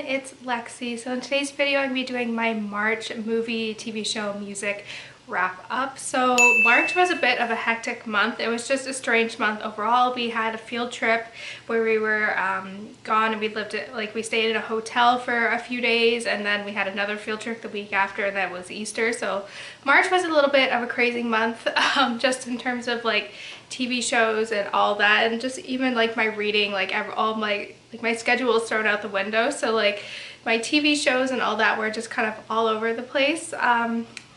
it's Lexi. So in today's video I'm going to be doing my March movie, TV show, music wrap up. So March was a bit of a hectic month. It was just a strange month overall. We had a field trip where we were gone and we stayed in a hotel for a few days, and then we had another field trip the week after, and that was Easter. So March was a little bit of a crazy month just in terms of like TV shows and all that, and just even like my reading, all my my schedule was thrown out the window. So like my TV shows and all that were just kind of all over the place.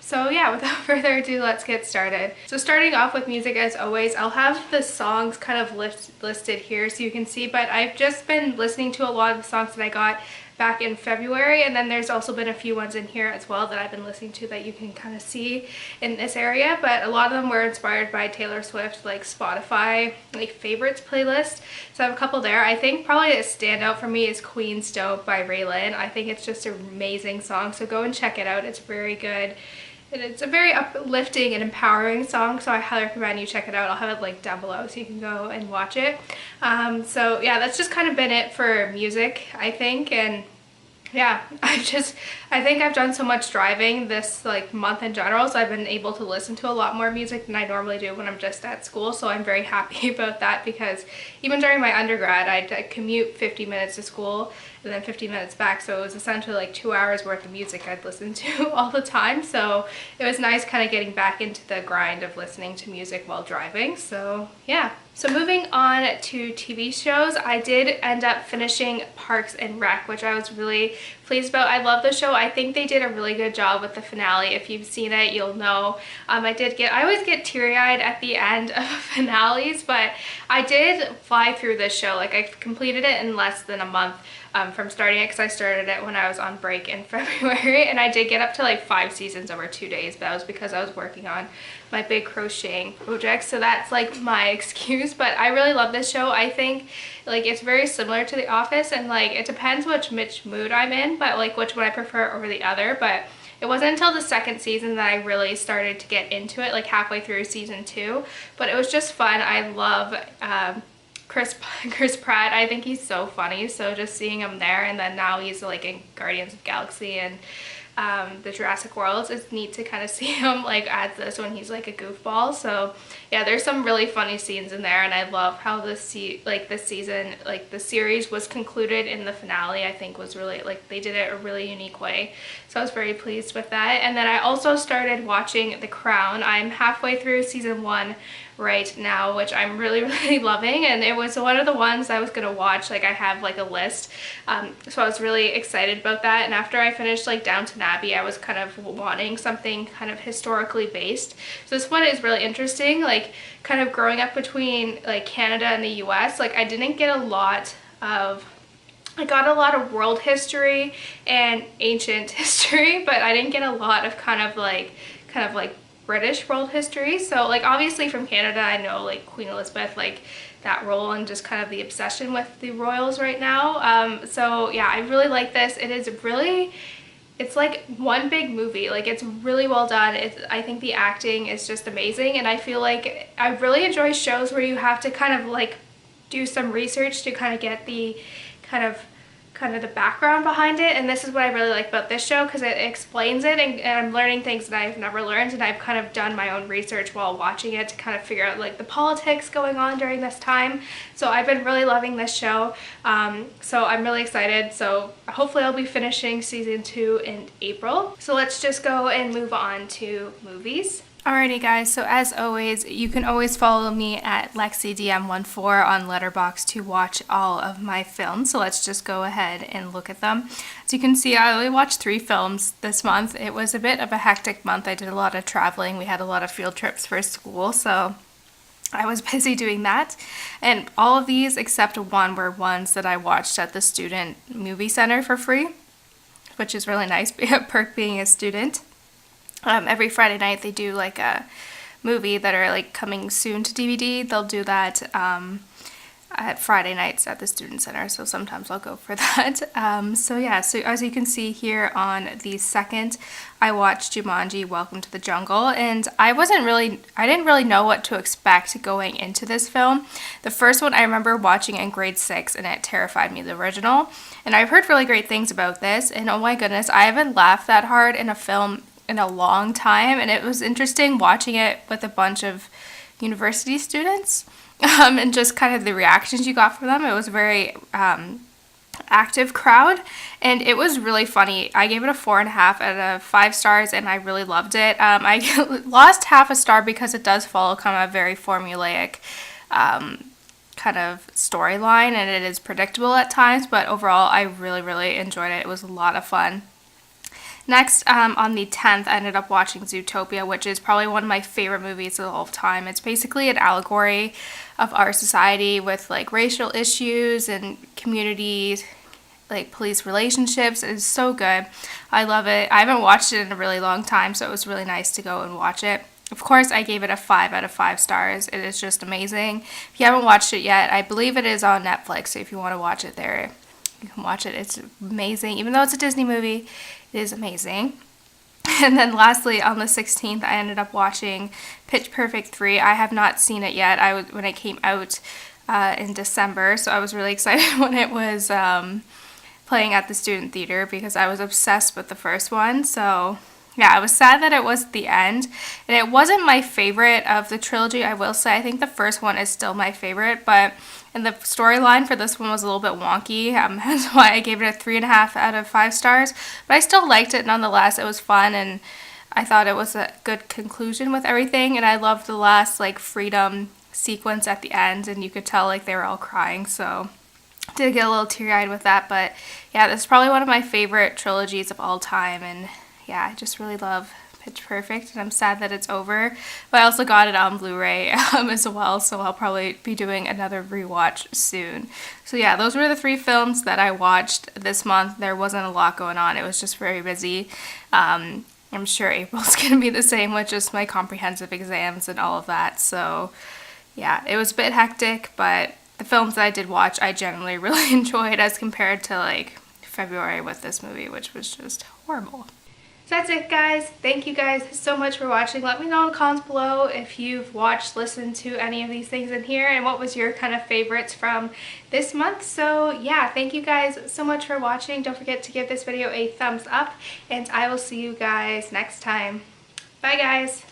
So yeah, without further ado, let's get started. So starting off with music, as always, I'll have the songs kind of listed here so you can see, but I've just been listening to a lot of the songs that I got back in February, and then there's also been a few ones in here as well that I've been listening to that you can kind of see in this area, but a lot of them were inspired by Taylor Swift, like Spotify like favorites playlist. So I have a couple there. I think probably a standout for me is Queen's Dope by Raylan. I think it's just an amazing song, so go and check it out. It's very good. And it's a very uplifting and empowering song, so I highly recommend you check it out. I'll have it linked down below so you can go and watch it. So yeah, that's just kind of been it for music, I think. And yeah, I think I've done so much driving this like month in general, so I've been able to listen to a lot more music than I normally do when I'm just at school. So I'm very happy about that, because even during my undergrad I'd commute 50 minutes to school and then 50 minutes back, so it was essentially like 2 hours worth of music I'd listen to all the time. So it was nice kind of getting back into the grind of listening to music while driving. So yeah. So moving on to TV shows, I did end up finishing Parks and Rec, which I was really pleased about. I love the show. I think they did a really good job with the finale. If you've seen it, you'll know. I always get teary-eyed at the end of finales, but I did fly through this show. Like, I completed it in less than a month from starting it, because I started it when I was on break in February, and I did get up to like 5 seasons over 2 days, but that was because I was working on my big crocheting project, so that's like my excuse. But I really love this show. I think like it's very similar to The Office, and like it depends which mood I'm in, but like which one I prefer over the other. But it wasn't until the second season that I really started to get into it, like halfway through season 2. But it was just fun. I love Chris Pratt. I think he's so funny, so just seeing him there, and then now he's like in Guardians of the Galaxy and the Jurassic World, it's neat to kind of see him like as this when he's like a goofball. So yeah, there's some really funny scenes in there, and I love how the series was concluded in the finale. I think was really, like, they did it a really unique way, so I was very pleased with that. And then I also started watching The Crown. I'm halfway through season 1 right now, which I'm really loving, and it was one of the ones I was gonna watch. Like, I have like a list, so I was really excited about that. And after I finished like Downton Abbey, I was kind of wanting something kind of historically based, so this one is really interesting. Like, kind of growing up between like Canada and the US, like I got a lot of world history and ancient history, but I didn't get a lot of kind of like British world history. So like obviously from Canada I know like Queen Elizabeth, like that role, and just kind of the obsession with the royals right now. So yeah, I really like this. It's like one big movie. Like, it's really well done. I think the acting is just amazing, and I feel like I really enjoy shows where you have to kind of like do some research to kind of get the kind of the background behind it. And this is what I really like about this show, because it explains it, and I'm learning things that I've never learned, and I've kind of done my own research while watching it to kind of figure out like the politics going on during this time. So I've been really loving this show, so I'm really excited. So hopefully I'll be finishing season 2 in April. So let's just go and move on to movies. Alrighty guys, so as always, you can always follow me at LexiDM14 on Letterboxd to watch all of my films. So let's just go ahead and look at them. As you can see, I only watched 3 films this month. It was a bit of a hectic month. I did a lot of traveling. We had a lot of field trips for school, so I was busy doing that. And all of these except one were ones that I watched at the student movie center for free, which is really nice, perk being a student. Every Friday night they do like a movie that are like coming soon to DVD. They'll do that at Friday nights at the student center, so sometimes I'll go for that. So yeah, so as you can see here on the 2nd, I watched Jumanji: Welcome to the Jungle, and I didn't really know what to expect going into this film. The first one I remember watching in grade 6, and it terrified me, the original, and I've heard really great things about this, and oh my goodness, I haven't laughed that hard in a film in a long time, and it was interesting watching it with a bunch of university students. And just kind of the reactions you got from them. It was a very active crowd, and it was really funny. I gave it a 4.5 out of 5 stars, and I really loved it. I lost half a star because it does follow kind of a very formulaic kind of storyline, and it is predictable at times, but overall I really enjoyed it. It was a lot of fun. Next, on the 10th, I ended up watching Zootopia, which is probably one of my favorite movies of all time. It's basically an allegory of our society with like racial issues and community, like police relationships. It's so good. I love it. I haven't watched it in a really long time, so it was really nice to go and watch it. Of course, I gave it a 5 out of 5 stars. It is just amazing. If you haven't watched it yet, I believe it is on Netflix, so if you want to watch it there, you can watch it. It's amazing. Even though it's a Disney movie, it is amazing. And then lastly, on the 16th, I ended up watching Pitch Perfect 3. I have not seen it yet. When it came out in December, so I was really excited when it was playing at the student theater because I was obsessed with the first one. So yeah, I was sad that it was the end, and it wasn't my favorite of the trilogy, I will say. I think the first one is still my favorite, and the storyline for this one was a little bit wonky. That's why I gave it a 3.5 out of 5 stars, but I still liked it nonetheless. It was fun, and I thought it was a good conclusion with everything, and I loved the last like freedom sequence at the end, and you could tell like they were all crying, so did get a little teary-eyed with that. But yeah, this is probably one of my favorite trilogies of all time, and yeah, I just really love Pitch Perfect, and I'm sad that it's over. But I also got it on Blu-ray as well, so I'll probably be doing another rewatch soon. So yeah, those were the 3 films that I watched this month. There wasn't a lot going on. It was just very busy. I'm sure April's going to be the same with just my comprehensive exams and all of that. So yeah, it was a bit hectic, but the films that I did watch, I generally really enjoyed as compared to like February with this movie, which was just horrible. So that's it, guys. Thank you guys so much for watching. Let me know in the comments below if you've watched, listened to any of these things in here, and what was your kind of favorites from this month. So yeah, thank you guys so much for watching. Don't forget to give this video a thumbs up, and I will see you guys next time. Bye, guys.